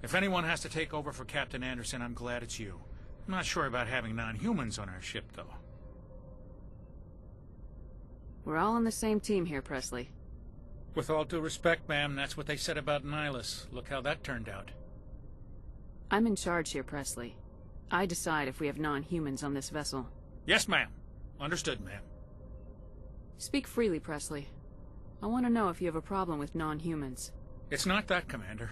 If anyone has to take over for Captain Anderson, I'm glad it's you. I'm not sure about having non-humans on our ship, though. We're all on the same team here, Presley. With all due respect, ma'am, that's what they said about Nihilus. Look how that turned out. I'm in charge here, Presley. I decide if we have non-humans on this vessel. Yes, ma'am. Understood, ma'am. Speak freely, Presley. I want to know if you have a problem with non-humans. It's not that, Commander.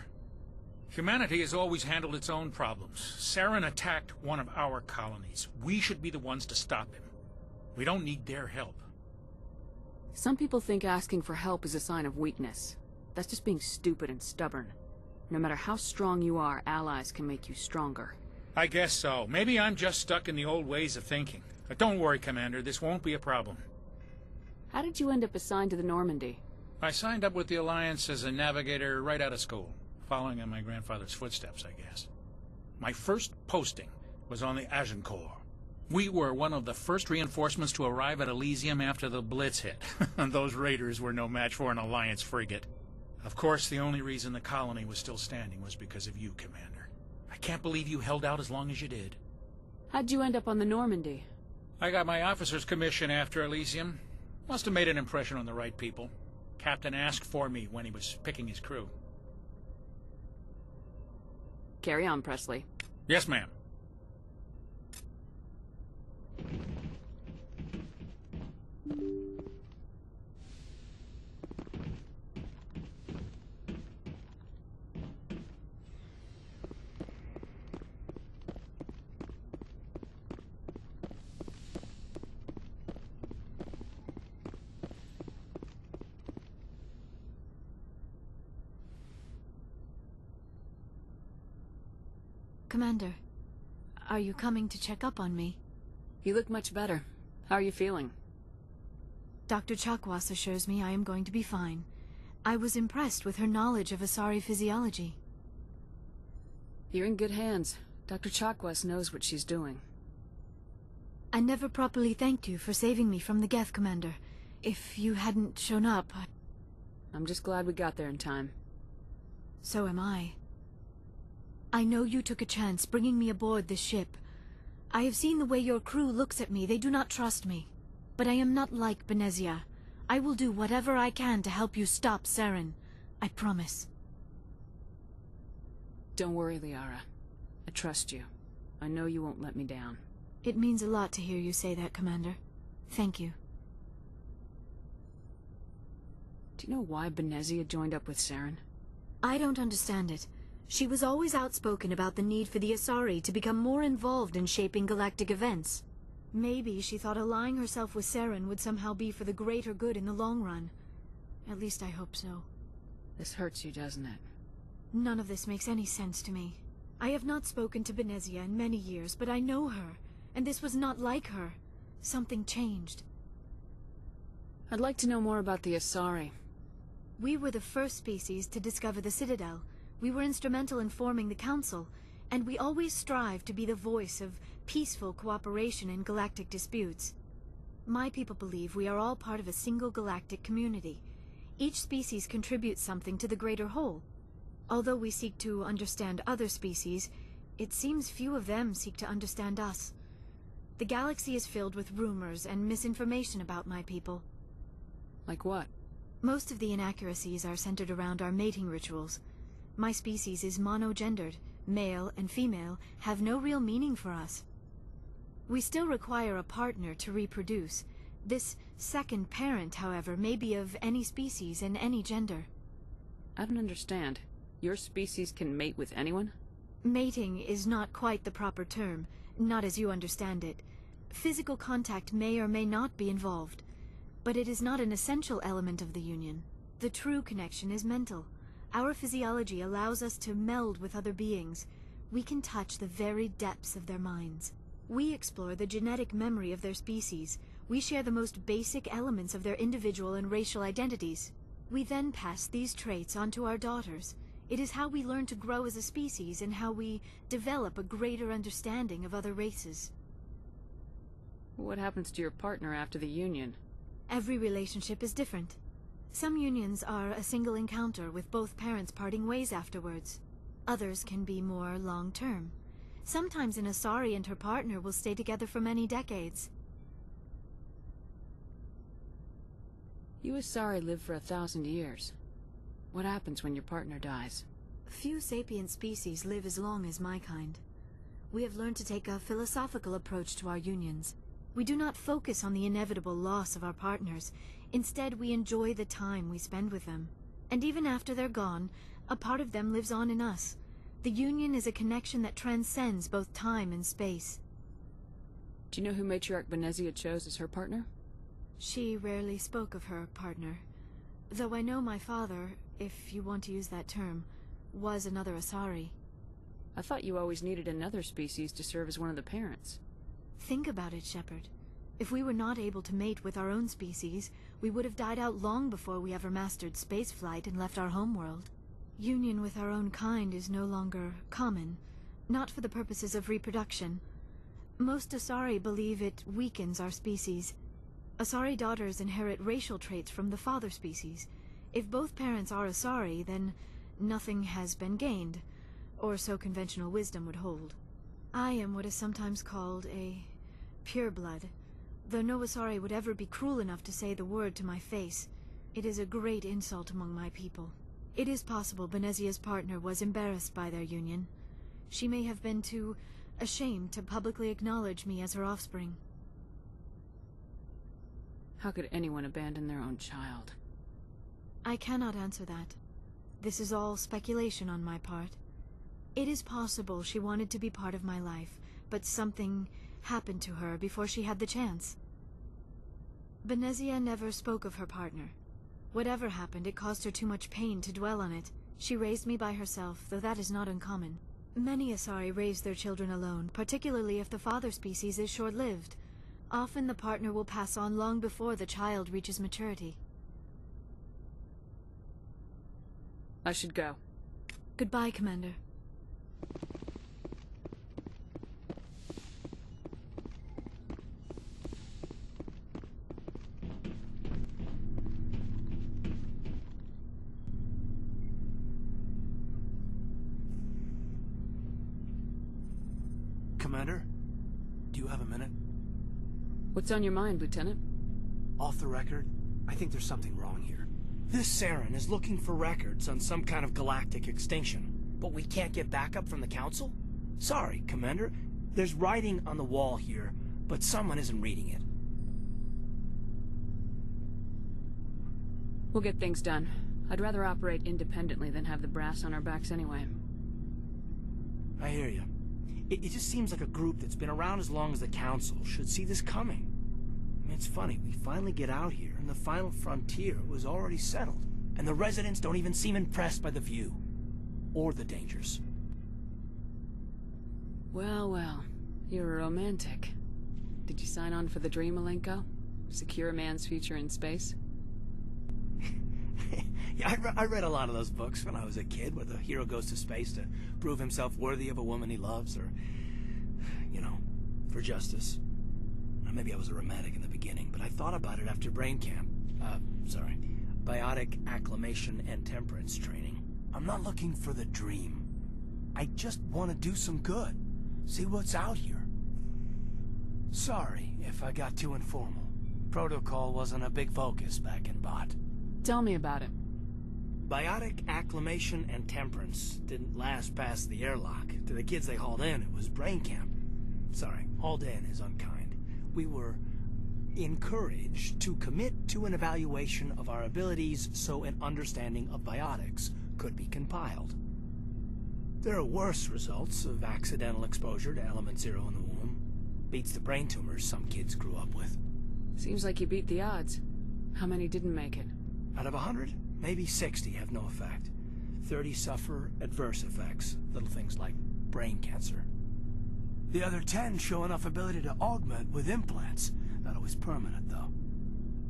Humanity has always handled its own problems. Saren attacked one of our colonies. We should be the ones to stop him. We don't need their help. Some people think asking for help is a sign of weakness. That's just being stupid and stubborn. No matter how strong you are, allies can make you stronger. I guess so. Maybe I'm just stuck in the old ways of thinking. But don't worry, Commander. This won't be a problem. How did you end up assigned to the Normandy? I signed up with the Alliance as a navigator right out of school, following in my grandfather's footsteps, I guess. My first posting was on the Agincourt. We were one of the first reinforcements to arrive at Elysium after the Blitz hit, and those raiders were no match for an Alliance frigate. Of course, the only reason the colony was still standing was because of you, Commander. I can't believe you held out as long as you did. How'd you end up on the Normandy? I got my officer's commission after Elysium. Must have made an impression on the right people. Captain asked for me when he was picking his crew. Carry on, Presley. Yes, ma'am. Commander, are you coming to check up on me? You look much better. How are you feeling? Dr. Chakwas assures me I am going to be fine. I was impressed with her knowledge of Asari physiology. You're in good hands. Dr. Chakwas knows what she's doing. I never properly thanked you for saving me from the Geth, Commander. If you hadn't shown up, I'm just glad we got there in time. So am I. I know you took a chance bringing me aboard this ship. I have seen the way your crew looks at me. They do not trust me. But I am not like Benezia. I will do whatever I can to help you stop Saren. I promise. Don't worry, Liara. I trust you. I know you won't let me down. It means a lot to hear you say that, Commander. Thank you. Do you know why Benezia joined up with Saren? I don't understand it. She was always outspoken about the need for the Asari to become more involved in shaping galactic events. Maybe she thought allying herself with Saren would somehow be for the greater good in the long run. At least I hope so. This hurts you, doesn't it? None of this makes any sense to me. I have not spoken to Benezia in many years, but I know her, and this was not like her. Something changed. I'd like to know more about the Asari. We were the first species to discover the Citadel. We were instrumental in forming the Council, and we always strive to be the voice of peaceful cooperation in galactic disputes. My people believe we are all part of a single galactic community. Each species contributes something to the greater whole. Although we seek to understand other species, it seems few of them seek to understand us. The galaxy is filled with rumors and misinformation about my people. Like what? Most of the inaccuracies are centered around our mating rituals. My species is monogendered. Male and female have no real meaning for us. We still require a partner to reproduce. This second parent, however, may be of any species and any gender. I don't understand. Your species can mate with anyone? Mating is not quite the proper term, not as you understand it. Physical contact may or may not be involved, but it is not an essential element of the union. The true connection is mental. Our physiology allows us to meld with other beings. We can touch the very depths of their minds. We explore the genetic memory of their species. We share the most basic elements of their individual and racial identities. We then pass these traits on to our daughters. It is how we learn to grow as a species and how we develop a greater understanding of other races. What happens to your partner after the union? Every relationship is different. Some unions are a single encounter with both parents parting ways afterwards. Others can be more long-term. Sometimes an Asari and her partner will stay together for many decades. You Asari live for 1,000 years. What happens when your partner dies? Few sapient species live as long as my kind. We have learned to take a philosophical approach to our unions. We do not focus on the inevitable loss of our partners. Instead, we enjoy the time we spend with them. And even after they're gone, a part of them lives on in us. The union is a connection that transcends both time and space. Do you know who Matriarch Venezia chose as her partner? She rarely spoke of her partner. Though I know my father, if you want to use that term, was another Asari. I thought you always needed another species to serve as one of the parents. Think about it, Shepard. If we were not able to mate with our own species, we would have died out long before we ever mastered spaceflight and left our homeworld. Union with our own kind is no longer common, not for the purposes of reproduction. Most Asari believe it weakens our species. Asari daughters inherit racial traits from the father species. If both parents are Asari, then nothing has been gained, or so conventional wisdom would hold. I am what is sometimes called a pureblood, though no Asari would ever be cruel enough to say the word to my face. It is a great insult among my people. It is possible Venezia's partner was embarrassed by their union. She may have been too ashamed to publicly acknowledge me as her offspring. How could anyone abandon their own child? I cannot answer that. This is all speculation on my part. It is possible she wanted to be part of my life, but something happened to her before she had the chance. Venezia never spoke of her partner. Whatever happened, it caused her too much pain to dwell on it. She raised me by herself, though that is not uncommon. Many Asari raise their children alone, particularly if the father species is short-lived. Often the partner will pass on long before the child reaches maturity. I should go. Goodbye, Commander. Commander, do you have a minute? What's on your mind, Lieutenant? Off the record, I think there's something wrong here. This Saren is looking for records on some kind of galactic extinction, but we can't get backup from the Council? Sorry, Commander. There's writing on the wall here, but someone isn't reading it. We'll get things done. I'd rather operate independently than have the brass on our backs anyway. I hear you. It just seems like a group that's been around as long as the Council should see this coming. I mean, it's funny, we finally get out here, and the final frontier was already settled, and the residents don't even seem impressed by the view. Or the dangers. Well, well. You're a romantic. Did you sign on for the dream, Malenko? Secure a man's future in space? Yeah, I read a lot of those books when I was a kid, where the hero goes to space to prove himself worthy of a woman he loves, or, you know, for justice. Maybe I was a romantic in the beginning, but I thought about it after brain camp. Biotic acclimation and temperance training. I'm not looking for the dream. I just want to do some good. See what's out here. Sorry if I got too informal. Protocol wasn't a big focus back in Bot. Tell me about it. Biotic acclimation and temperance didn't last past the airlock. To the kids they hauled in, it was brain camp. Sorry, hauled in is unkind. We were encouraged to commit to an evaluation of our abilities so an understanding of biotics could be compiled. There are worse results of accidental exposure to element 0 in the womb. Beats the brain tumors some kids grew up with. Seems like you beat the odds. How many didn't make it? Out of 100, maybe 60 have no effect. 30 suffer adverse effects, little things like brain cancer. The other 10 show enough ability to augment with implants. Not always permanent, though.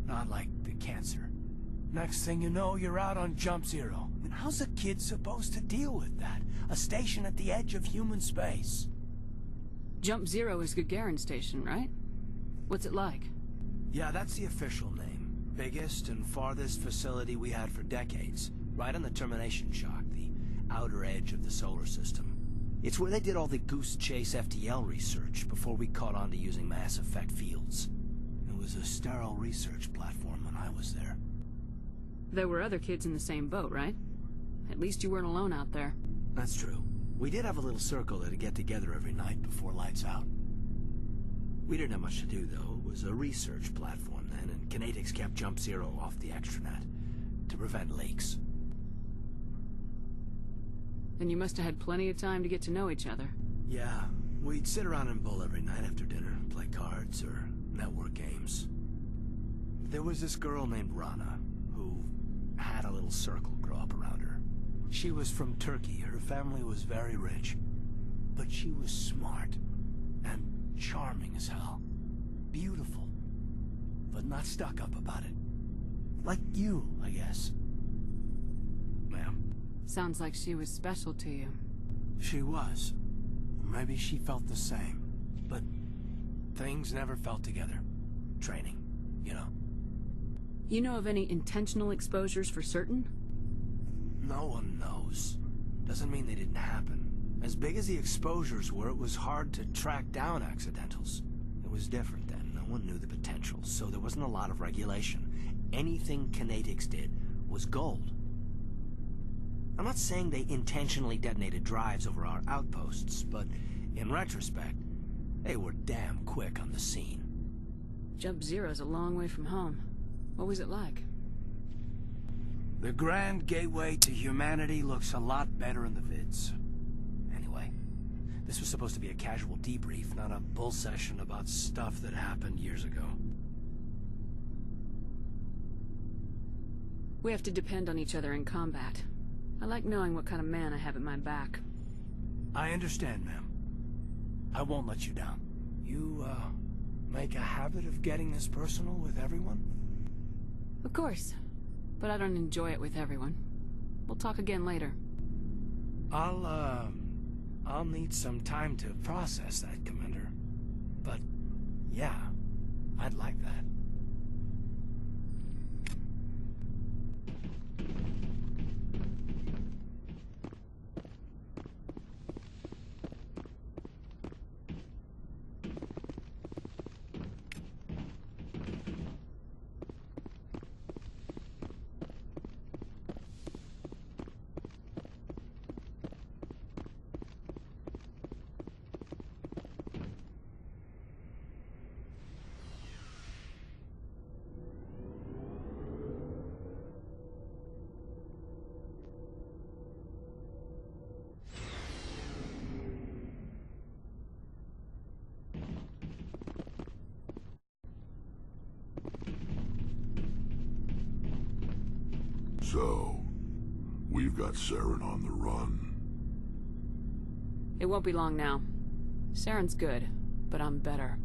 Not like the cancer. Next thing you know, you're out on Jump Zero. And how's a kid supposed to deal with that? A station at the edge of human space. Jump Zero is Gagarin Station, right? What's it like? Yeah, that's the official name. Biggest and farthest facility we had for decades. Right on the termination shock, the outer edge of the solar system. It's where they did all the Goose Chase FTL research before we caught on to using mass effect fields. It was a sterile research platform when I was there. There were other kids in the same boat, right? At least you weren't alone out there. That's true. We did have a little circle that'd get together every night before lights out. We didn't have much to do, though. It was a research platform then, and Kinetics kept Jump Zero off the extranet to prevent leaks. Then you must have had plenty of time to get to know each other. Yeah, we'd sit around and bull every night after dinner, play cards or network games. There was this girl named Rana, who had a little circle grow up around her. She was from Turkey. Her family was very rich. But she was smart and charming as hell. Beautiful, but not stuck up about it. Like you, I guess. Ma'am. Sounds like she was special to you. She was. Maybe she felt the same. But things never felt together. Training, you know. You know of any intentional exposures for certain? No one knows. Doesn't mean they didn't happen. As big as the exposures were, it was hard to track down accidentals. It was different then. No one knew the potential, so there wasn't a lot of regulation. Anything Kinetics did was gold. I'm not saying they intentionally detonated drives over our outposts, but in retrospect, they were damn quick on the scene. Jump Zero's a long way from home. What was it like? The grand gateway to humanity looks a lot better in the vids. Anyway, this was supposed to be a casual debrief, not a bull session about stuff that happened years ago. We have to depend on each other in combat. I like knowing what kind of man I have at my back. I understand, ma'am. I won't let you down. You, make a habit of getting this personal with everyone? Of course. But I don't enjoy it with everyone. We'll talk again later. I'll need some time to process that, Commander. But, yeah, I'd like that. So, we've got Saren on the run. It won't be long now. Saren's good, but I'm better.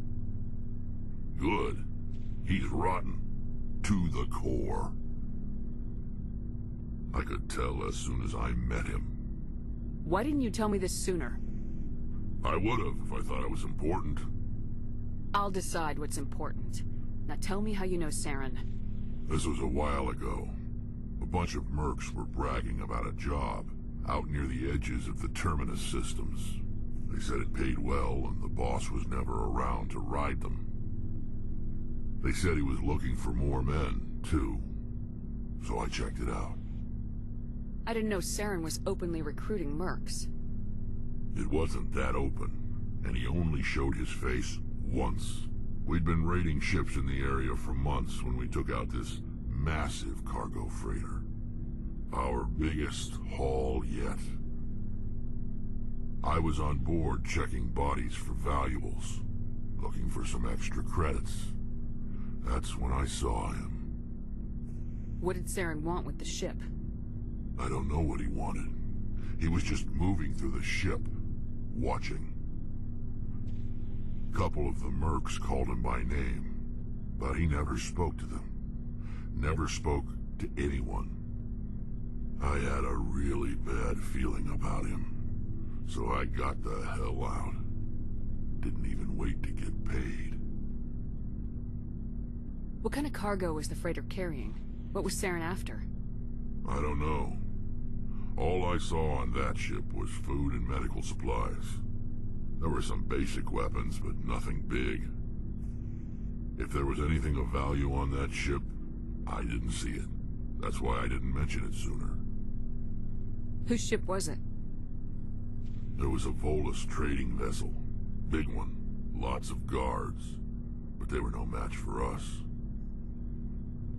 Good. He's rotten. To the core. I could tell as soon as I met him. Why didn't you tell me this sooner? I would've if I thought it was important. I'll decide what's important. Now tell me how you know Saren. This was a while ago. A bunch of mercs were bragging about a job out near the edges of the Terminus systems. They said it paid well and the boss was never around to ride them. They said he was looking for more men, too. So I checked it out. I didn't know Saren was openly recruiting mercs. It wasn't that open, and he only showed his face once. We'd been raiding ships in the area for months when we took out this massive cargo freighter. Our biggest haul yet. I was on board checking bodies for valuables, looking for some extra credits. That's when I saw him. What did Saren want with the ship? I don't know what he wanted. He was just moving through the ship, watching. Couple of the mercs called him by name, but he never spoke to them. Never spoke to anyone. I had a really bad feeling about him, so I got the hell out. Didn't even wait to get paid. What kind of cargo was the freighter carrying? What was Saren after? I don't know. All I saw on that ship was food and medical supplies. There were some basic weapons, but nothing big. If there was anything of value on that ship, I didn't see it. That's why I didn't mention it sooner. Whose ship was it? There was a Volus trading vessel. Big one. Lots of guards. But they were no match for us.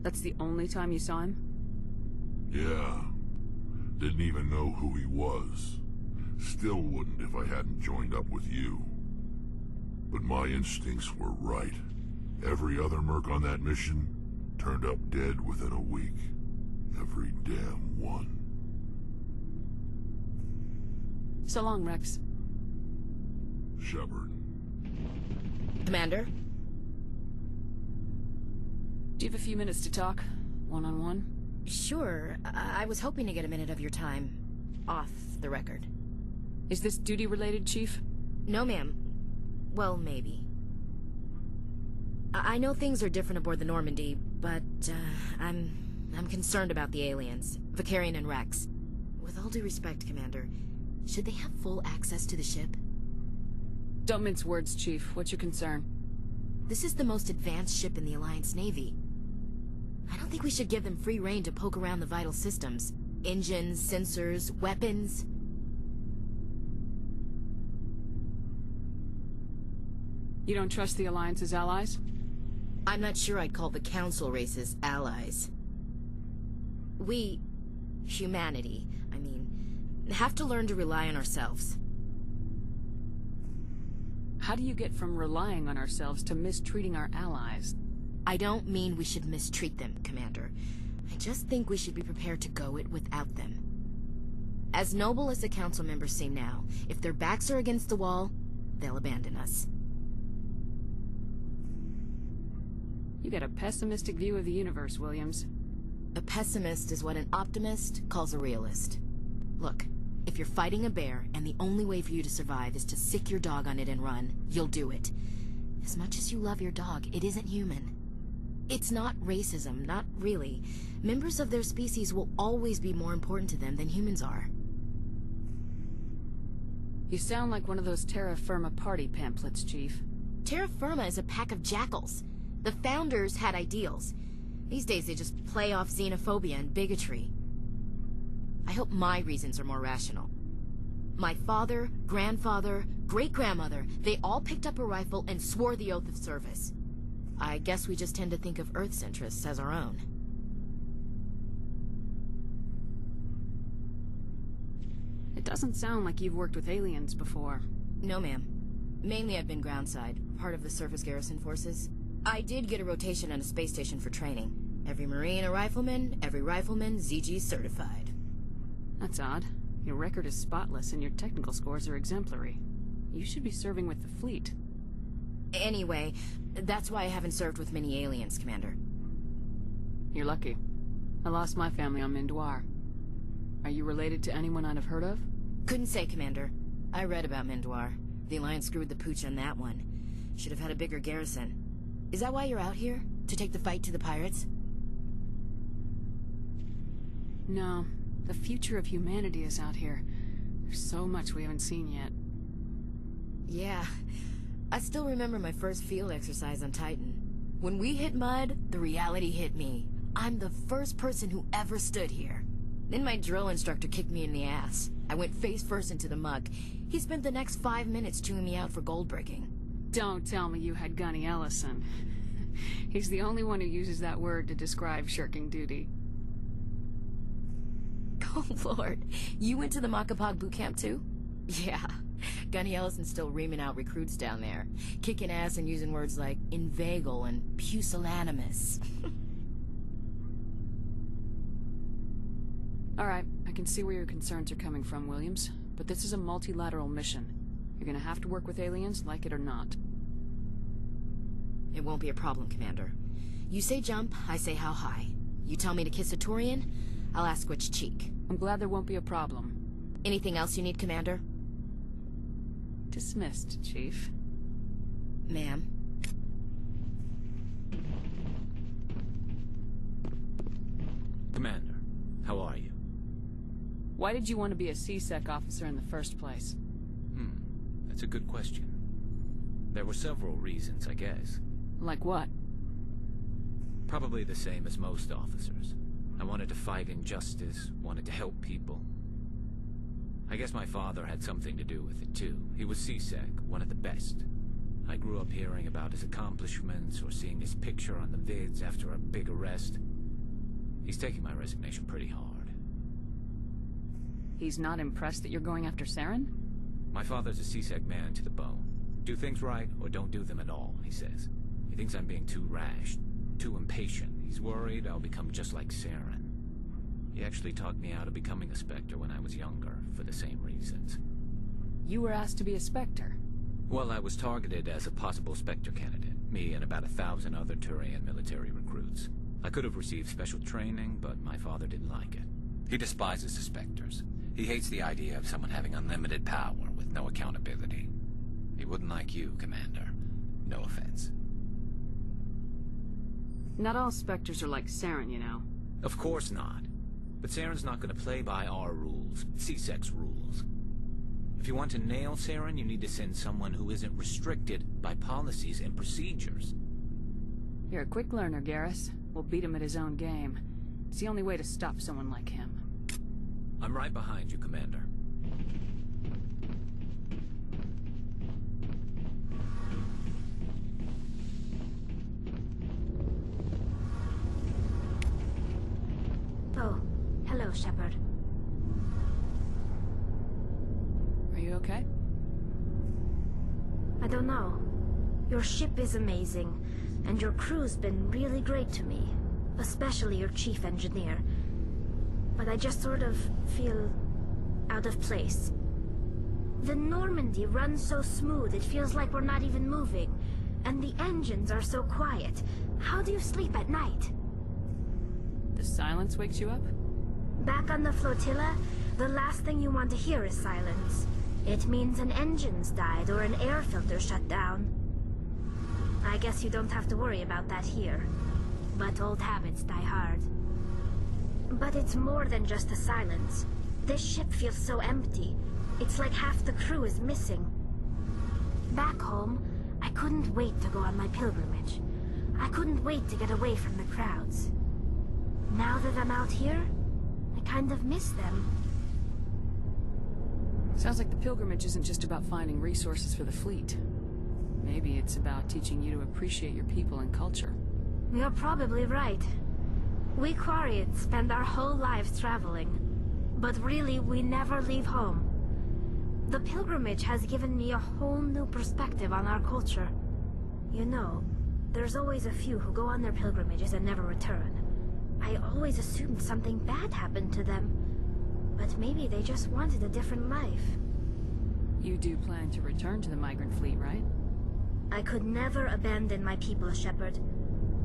That's the only time you saw him? Yeah. Didn't even know who he was. Still wouldn't if I hadn't joined up with you. But my instincts were right. Every other merc on that mission turned up dead within a week. Every damn one. So long, Rex. Shepard. Commander? Do you have a few minutes to talk? One-on-one? Sure. I was hoping to get a minute of your time. Off the record. Is this duty-related, Chief? No, ma'am. Well, maybe. I know things are different aboard the Normandy, but, I'm concerned about the aliens. Vicarian and Rex. With all due respect, Commander, should they have full access to the ship? Don't mince words, Chief. What's your concern? This is the most advanced ship in the Alliance Navy. I don't think we should give them free rein to poke around the vital systems. Engines, sensors, weapons. You don't trust the Alliance's allies? I'm not sure I'd call the Council races allies. We, humanity, I mean, have to learn to rely on ourselves. How do you get from relying on ourselves to mistreating our allies? I don't mean we should mistreat them, Commander. I just think we should be prepared to go it without them. As noble as the Council members seem now, if their backs are against the wall, they'll abandon us. You got a pessimistic view of the universe, Williams. A pessimist is what an optimist calls a realist. Look, if you're fighting a bear and the only way for you to survive is to sick your dog on it and run, you'll do it. As much as you love your dog, it isn't human. It's not racism, not really. Members of their species will always be more important to them than humans are. You sound like one of those Terra Firma party pamphlets, Chief. Terra Firma is a pack of jackals. The founders had ideals. These days they just play off xenophobia and bigotry. I hope my reasons are more rational. My father, grandfather, great-grandmother, they all picked up a rifle and swore the oath of service. I guess we just tend to think of Earth's interests as our own. It doesn't sound like you've worked with aliens before. No, ma'am. Mainly I've been groundside, part of the surface garrison forces. I did get a rotation on a space station for training. Every Marine a rifleman, every rifleman ZG certified. That's odd. Your record is spotless and your technical scores are exemplary. You should be serving with the fleet. Anyway, that's why I haven't served with many aliens, Commander. You're lucky. I lost my family on Mindoir. Are you related to anyone I'd have heard of? Couldn't say, Commander. I read about Mindoir. The Alliance screwed the pooch on that one. Should have had a bigger garrison. Is that why you're out here? To take the fight to the pirates? No. The future of humanity is out here. There's so much we haven't seen yet. Yeah. I still remember my first field exercise on Titan. When we hit mud, the reality hit me. I'm the first person who ever stood here. Then my drill instructor kicked me in the ass. I went face first into the muck. He spent the next 5 minutes chewing me out for gold breaking. Don't tell me you had Gunny Ellison. He's the only one who uses that word to describe shirking duty. Oh, Lord. You went to the Macapog boot camp, too? Yeah. Gunny Ellison's still reaming out recruits down there. Kicking ass and using words like inveigle and pusillanimous. All right, I can see where your concerns are coming from, Williams. But this is a multilateral mission. You're gonna have to work with aliens, like it or not. It won't be a problem, Commander. You say jump, I say how high. You tell me to kiss a Turian, I'll ask which cheek. I'm glad there won't be a problem. Anything else you need, Commander? Dismissed, Chief. Ma'am. Commander, how are you? Why did you want to be a C-Sec officer in the first place? That's a good question. There were several reasons, I guess. Like what? Probably the same as most officers. I wanted to fight injustice, wanted to help people. I guess my father had something to do with it, too. He was C-Sec, one of the best. I grew up hearing about his accomplishments or seeing his picture on the vids after a big arrest. He's taking my resignation pretty hard. He's not impressed that you're going after Saren? My father's a C-Sec man to the bone. Do things right, or don't do them at all, he says. He thinks I'm being too rash, too impatient. He's worried I'll become just like Saren. He actually talked me out of becoming a Spectre when I was younger, for the same reasons. You were asked to be a Spectre? Well, I was targeted as a possible Spectre candidate, me and about 1,000 other Turian military recruits. I could have received special training, but my father didn't like it. He despises the Spectres. He hates the idea of someone having unlimited power with no accountability. He wouldn't like you, Commander. No offense. Not all Spectres are like Saren, you know. Of course not. But Saren's not going to play by our rules, C-Sec's rules. If you want to nail Saren, you need to send someone who isn't restricted by policies and procedures. You're a quick learner, Garrus. We'll beat him at his own game. It's the only way to stop someone like him. I'm right behind you, Commander. Oh, hello, Shepard. Are you okay? I don't know. Your ship is amazing, and your crew's been really great to me. Especially your chief engineer. But I just sort of feel out of place. The Normandy runs so smooth it feels like we're not even moving. And the engines are so quiet. How do you sleep at night? The silence wakes you up? Back on the flotilla, the last thing you want to hear is silence. It means an engine's died or an air filter shut down. I guess you don't have to worry about that here. But old habits die hard. But it's more than just the silence. This ship feels so empty. It's like half the crew is missing. Back home, I couldn't wait to go on my pilgrimage. I couldn't wait to get away from the crowds. Now that I'm out here, I kind of miss them. Sounds like the pilgrimage isn't just about finding resources for the fleet. Maybe it's about teaching you to appreciate your people and culture. You're probably right. We Quarians spend our whole lives traveling. But really, we never leave home. The pilgrimage has given me a whole new perspective on our culture. You know, there's always a few who go on their pilgrimages and never return. I always assumed something bad happened to them. But maybe they just wanted a different life. You do plan to return to the migrant fleet, right? I could never abandon my people, Shepard.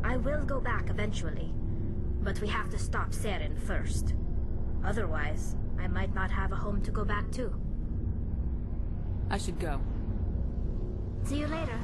I will go back eventually. But we have to stop Saren first. Otherwise, I might not have a home to go back to. I should go. See you later.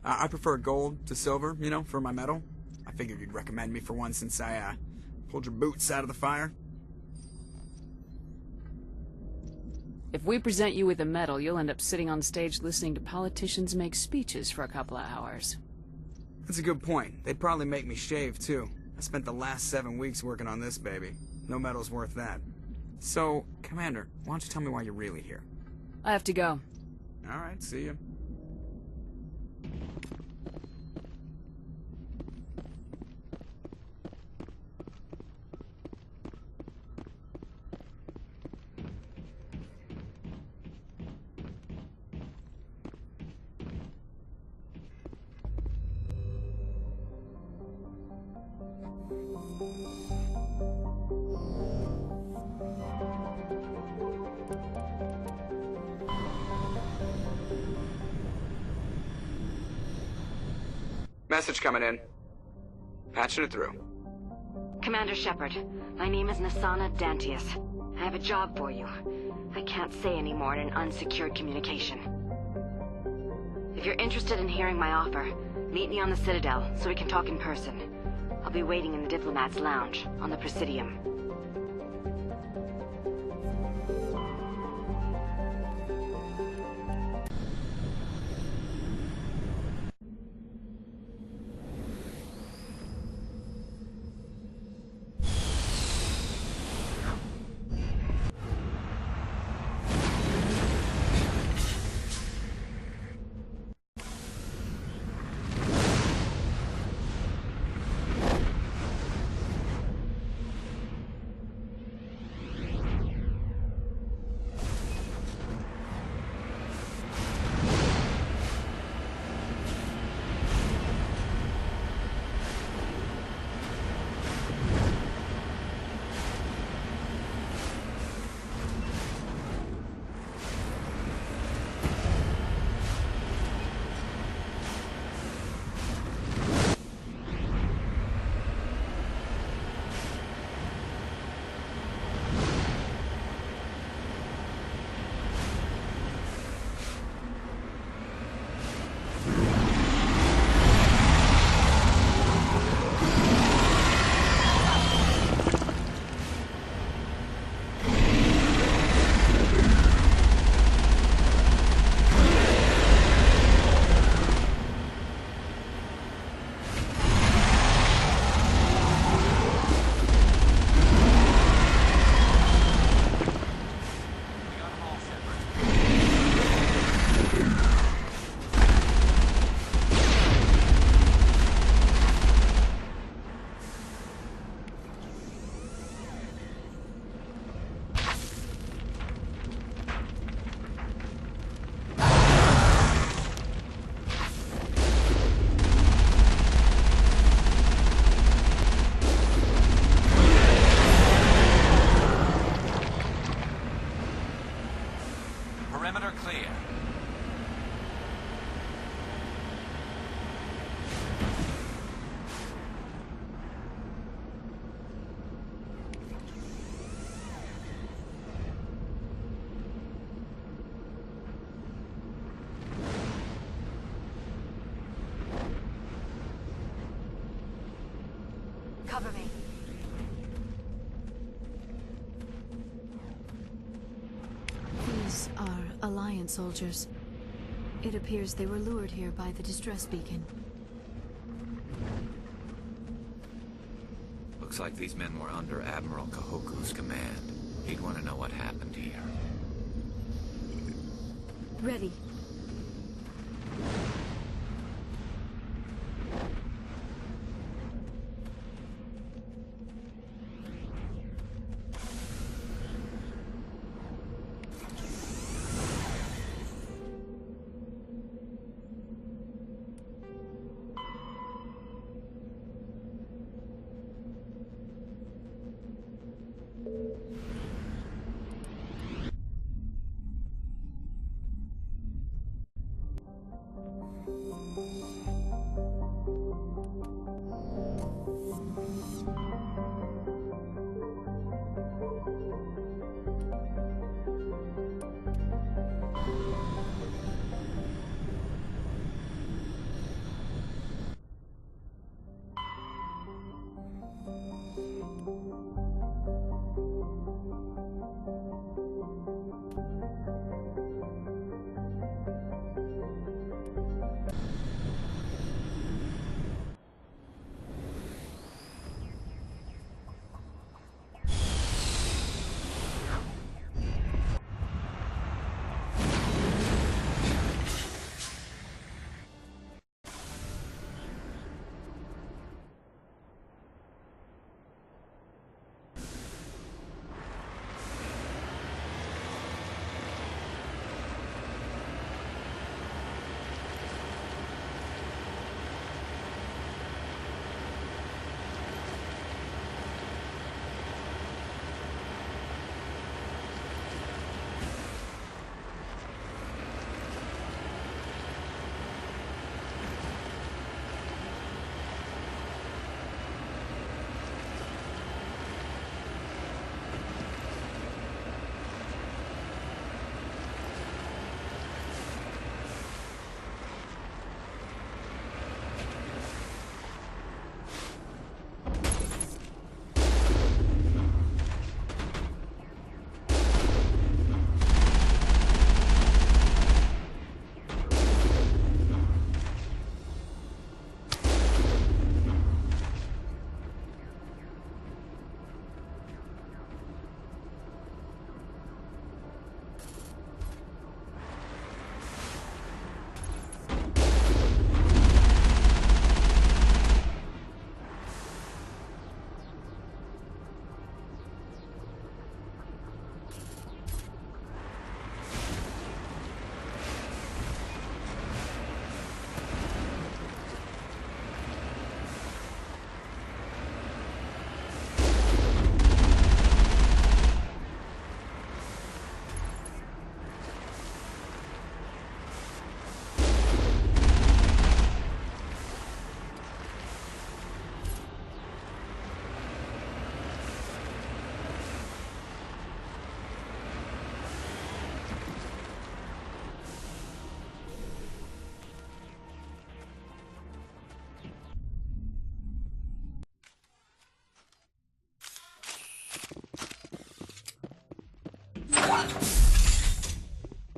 I prefer gold to silver, you know, for my medal. I figured you'd recommend me for one since I, pulled your boots out of the fire. If we present you with a medal, you'll end up sitting on stage listening to politicians make speeches for a couple of hours. That's a good point. They'd probably make me shave, too. I spent the last 7 weeks working on this baby. No medal's worth that. So, Commander, why don't you tell me why you're really here? I have to go. All right, see you. Message coming in. Patching it through. Commander Shepard, my name is Nasana Dantius. I have a job for you. I can't say any more in an unsecured communication. If you're interested in hearing my offer, meet me on the Citadel so we can talk in person. I'll be waiting in the Diplomat's Lounge on the Presidium. Perimeter clear. Cover me. These are Alliance soldiers. It appears they were lured here by the distress beacon. Looks like these men were under Admiral Kahoku's command. He'd want to know what happened here. Ready.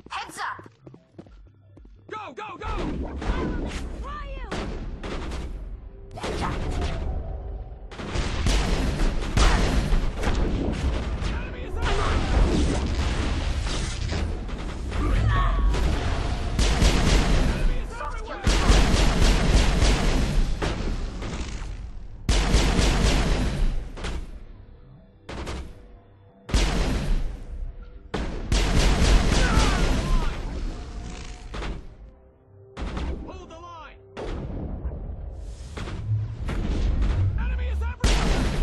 Heads up! Go, go, go! Fly you! Enemy is over! Hold the line! Enemy is everywhere!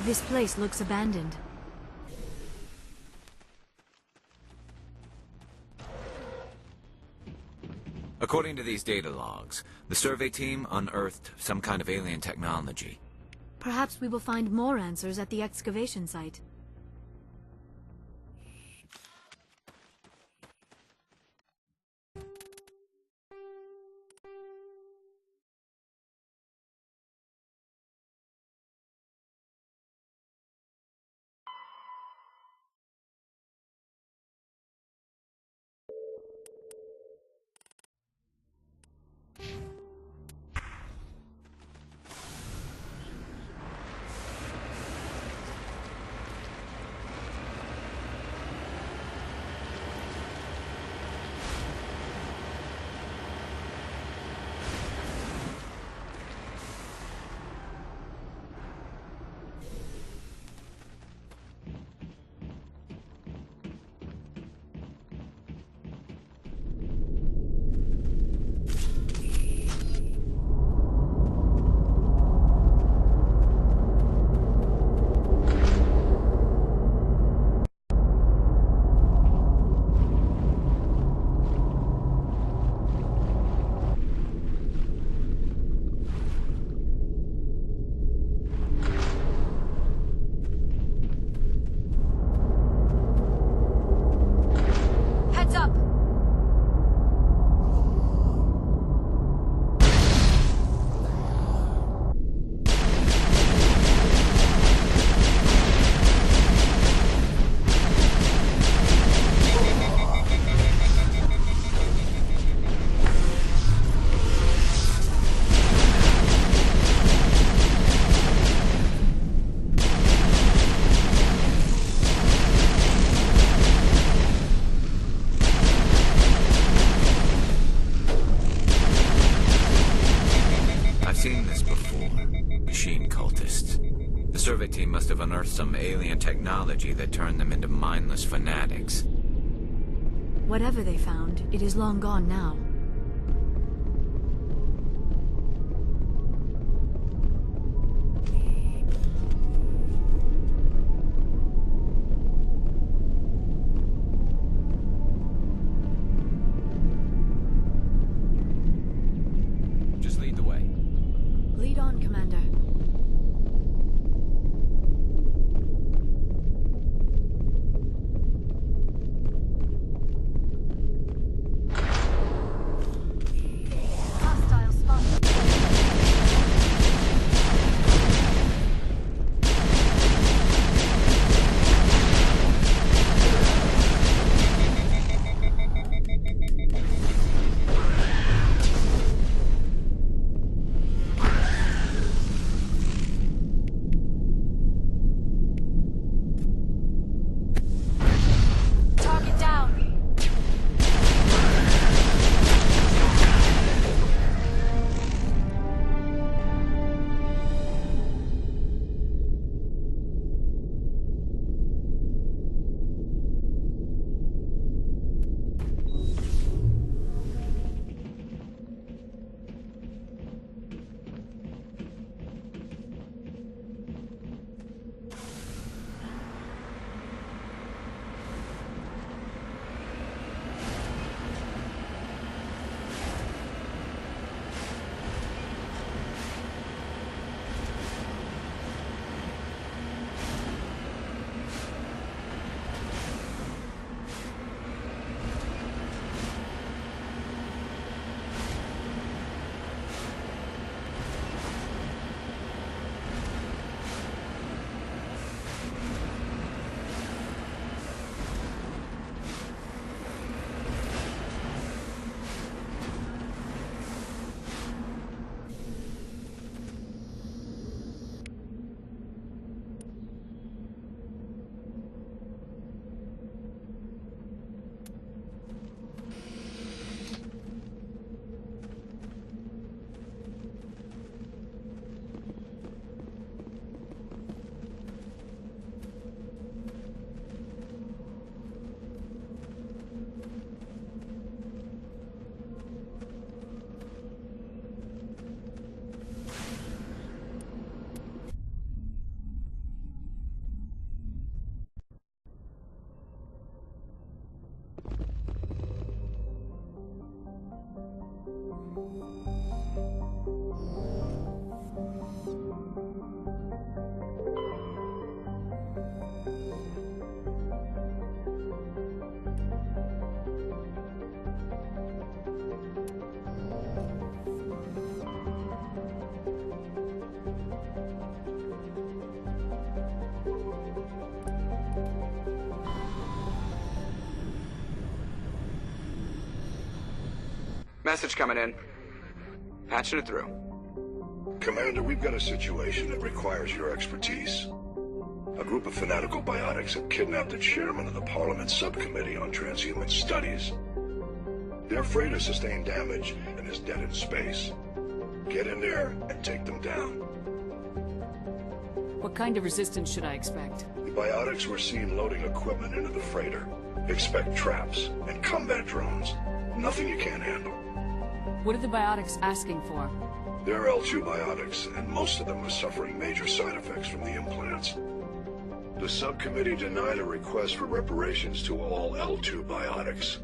This place looks abandoned. According to these data logs, the survey team unearthed some kind of alien technology. Perhaps we will find more answers at the excavation site. survey team must have unearthed some alien technology that turned them into mindless fanatics. Whatever they found, it is long gone now. Just lead the way. Lead on, Commander. Message coming in. Patching it through. Commander, we've got a situation that requires your expertise. A group of fanatical biotics have kidnapped the chairman of the Parliament Subcommittee on Transhuman Studies. Their freighter sustained damage and is dead in space. Get in there and take them down. What kind of resistance should I expect? The biotics were seen loading equipment into the freighter. Expect traps and combat drones. Nothing you can't handle. What are the biotics asking for? They're L2 biotics, and most of them are suffering major side effects from the implants. The subcommittee denied a request for reparations to all L2 biotics.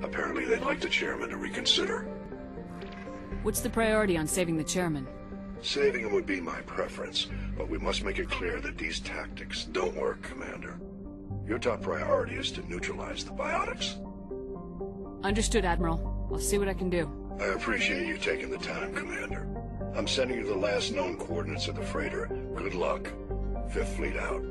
Apparently they'd like the chairman to reconsider. What's the priority on saving the chairman? Saving him would be my preference, but we must make it clear that these tactics don't work, Commander. Your top priority is to neutralize the biotics. Understood, Admiral. I'll see what I can do. I appreciate you taking the time, Commander. I'm sending you the last known coordinates of the freighter. Good luck. 5th Fleet out.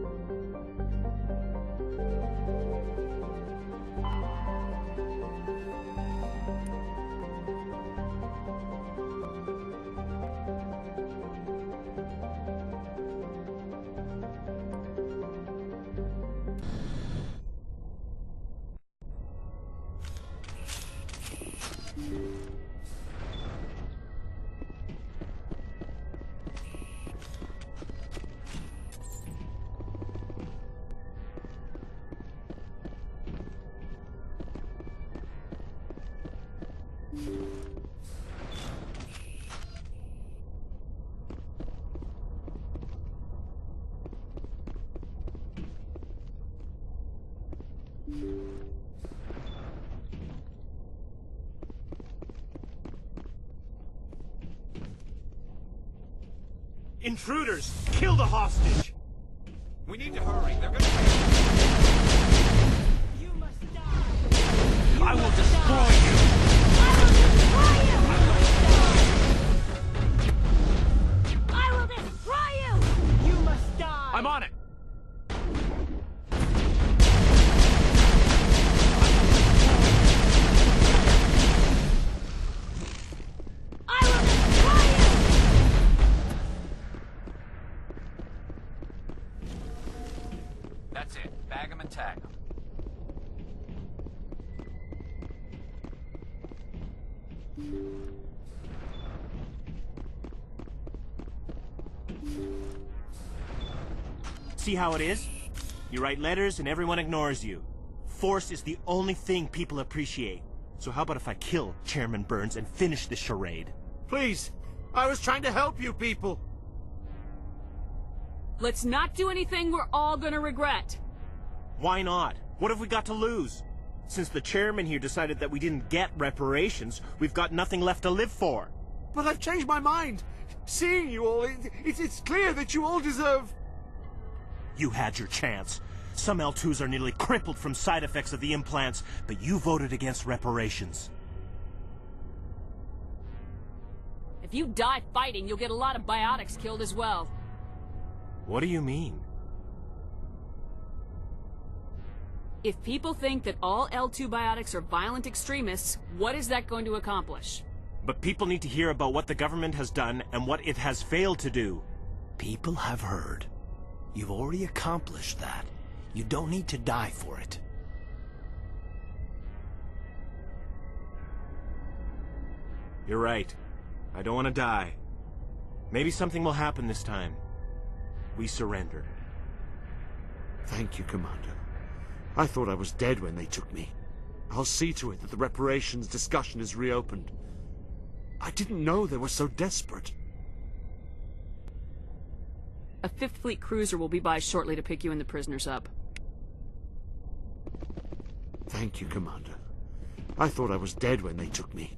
Intruders! Kill the hostage! We need to hurry. They're gonna... You must die! I will destroy you! I will destroy you! You must die! I'm on it! I will destroy you! That's it. Bag 'em and tag 'em. See how it is? You write letters and everyone ignores you. Force is the only thing people appreciate. So how about if I kill Chairman Burns and finish this charade? Please, I was trying to help you people. Let's not do anything we're all gonna regret. Why not? What have we got to lose? Since the chairman here decided that we didn't get reparations, we've got nothing left to live for. But I've changed my mind. Seeing you all, it's clear that you all deserve... You had your chance. Some L2s are nearly crippled from side effects of the implants, but you voted against reparations. If you die fighting, you'll get a lot of biotics killed as well. What do you mean? If people think that all L2 biotics are violent extremists, what is that going to accomplish? But people need to hear about what the government has done and what it has failed to do. People have heard. You've already accomplished that. You don't need to die for it. You're right. I don't want to die. Maybe something will happen this time. We surrender. Thank you, Commander. I thought I was dead when they took me. I'll see to it that the reparations discussion is reopened. I didn't know they were so desperate. A 5th Fleet cruiser will be by shortly to pick you and the prisoners up. Thank you, Commander. I thought I was dead when they took me.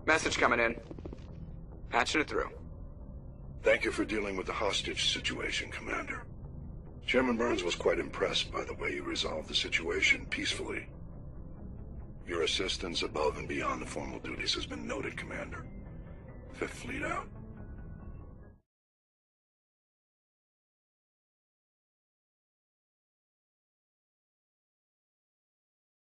Message coming in. Patching it through. Thank you for dealing with the hostage situation, Commander. Chairman Burns was quite impressed by the way you resolved the situation peacefully. Your assistance above and beyond the formal duties has been noted, Commander. Fifth Fleet out.